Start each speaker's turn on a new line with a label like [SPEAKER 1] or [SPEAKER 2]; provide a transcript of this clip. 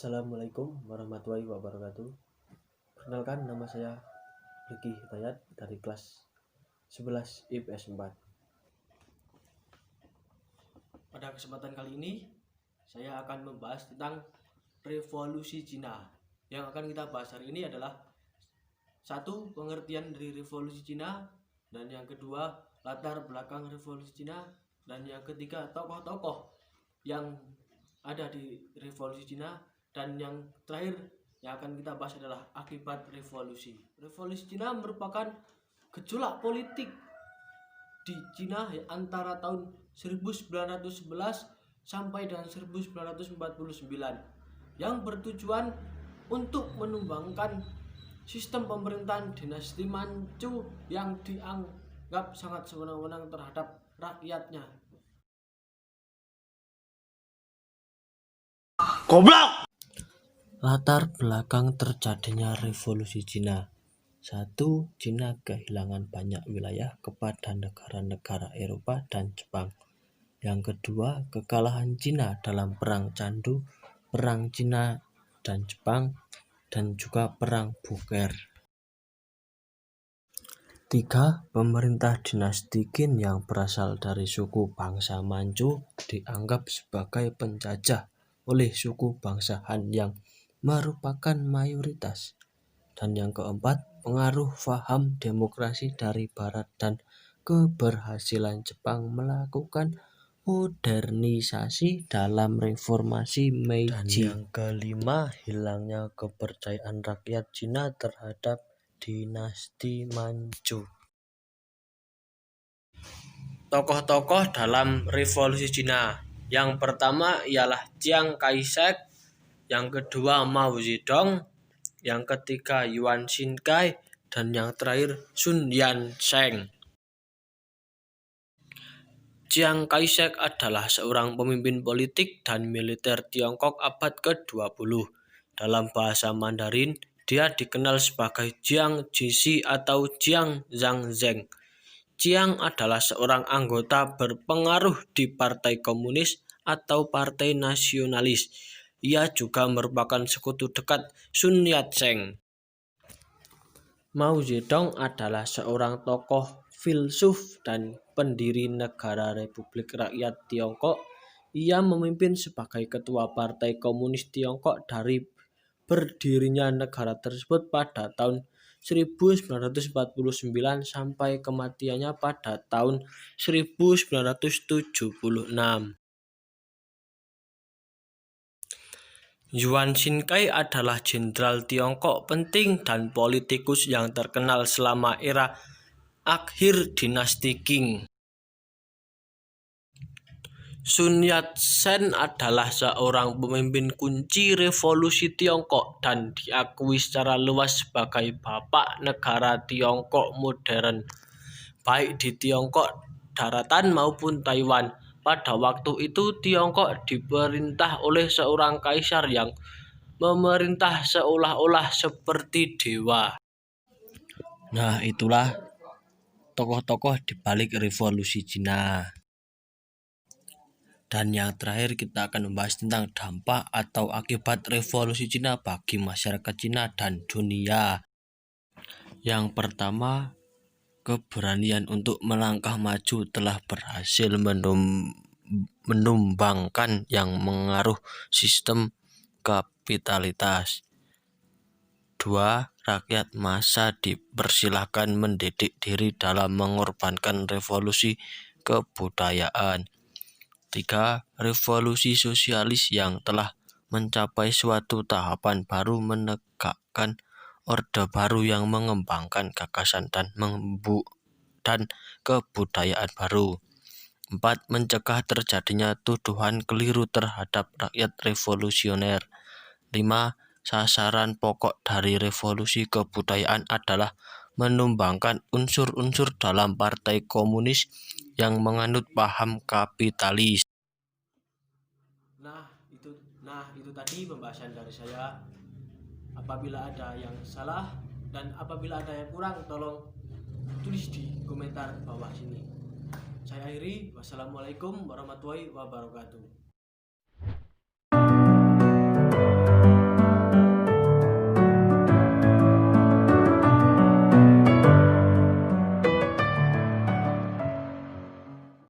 [SPEAKER 1] Assalamualaikum warahmatullahi wabarakatuh. Perkenalkan, nama saya Ricky Hidayat dari kelas 11 IPS 4. Pada kesempatan kali ini saya akan membahas tentang revolusi Cina. Yang akan kita bahas hari ini adalah satu, pengertian dari revolusi Cina, dan yang kedua, latar belakang revolusi Cina, dan yang ketiga, tokoh-tokoh yang ada di revolusi Cina, dan yang terakhir yang akan kita bahas adalah akibat revolusi. Revolusi Cina merupakan gejolak politik di Cina antara tahun 1911 sampai dengan 1949 yang bertujuan untuk menumbangkan sistem pemerintahan dinasti Manchu yang dianggap sangat sewenang-wenang terhadap rakyatnya.
[SPEAKER 2] Goblok!
[SPEAKER 1] Latar belakang terjadinya revolusi Cina. 1. Cina kehilangan banyak wilayah kepada negara-negara Eropa dan Jepang. Yang kedua, kekalahan Cina dalam Perang Candu, Perang Cina dan Jepang, dan juga Perang Boker. 3. Pemerintah dinasti Qin yang berasal dari suku bangsa Manchu dianggap sebagai penjajah oleh suku bangsa Han yang merupakan mayoritas. Dan yang keempat, pengaruh paham demokrasi dari Barat dan keberhasilan Jepang melakukan modernisasi dalam reformasi Meiji. Dan yang kelima, hilangnya kepercayaan rakyat Cina terhadap dinasti Manchu. Tokoh-tokoh dalam revolusi Cina. Yang pertama ialah Chiang Kai-shek, yang kedua Mao Zedong, yang ketiga Yuan Shikai, dan yang terakhir Sun Yat-sen. Chiang Kai-shek adalah seorang pemimpin politik dan militer Tiongkok abad ke-20. Dalam bahasa Mandarin, dia dikenal sebagai Jiang Zishi atau Jiang Zhangzheng. Chiang adalah seorang anggota berpengaruh di Partai Komunis atau Partai Nasionalis. Ia juga merupakan sekutu dekat Sun Yat-sen. Mao Zedong adalah seorang tokoh filsuf dan pendiri Negara Republik Rakyat Tiongkok. Ia memimpin sebagai ketua Partai Komunis Tiongkok dari berdirinya negara tersebut pada tahun 1949 sampai kematiannya pada tahun 1976. Yuan Shikai adalah jenderal Tiongkok penting dan politikus yang terkenal selama era akhir dinasti Qing. Sun Yat-sen adalah seorang pemimpin kunci revolusi Tiongkok dan diakui secara luas sebagai bapak negara Tiongkok modern, baik di Tiongkok daratan maupun Taiwan. Pada waktu itu Tiongkok diperintah oleh seorang kaisar yang memerintah seolah-olah seperti dewa. Nah, itulah tokoh-tokoh di balik revolusi Cina. Dan yang terakhir kita akan membahas tentang dampak atau akibat revolusi Cina bagi masyarakat Cina dan dunia. Yang pertama, keberanian untuk melangkah maju telah berhasil menumbangkan yang mengaruh sistem kapitalitas. 2. Rakyat massa dipersilahkan mendidik diri dalam mengorbankan revolusi kebudayaan. 3. Revolusi sosialis yang telah mencapai suatu tahapan baru menegakkan orde baru yang mengembangkan gagasan dan kebudayaan baru. 4. Mencegah terjadinya tuduhan keliru terhadap rakyat revolusioner. 5. Sasaran pokok dari revolusi kebudayaan adalah menumbangkan unsur-unsur dalam Partai Komunis yang menganut paham kapitalis. Nah, itu tadi pembahasan dari saya. Apabila ada yang salah dan apabila ada yang kurang, tolong tulis di komentar bawah sini. Saya akhiri. Wassalamualaikum warahmatullahi wabarakatuh.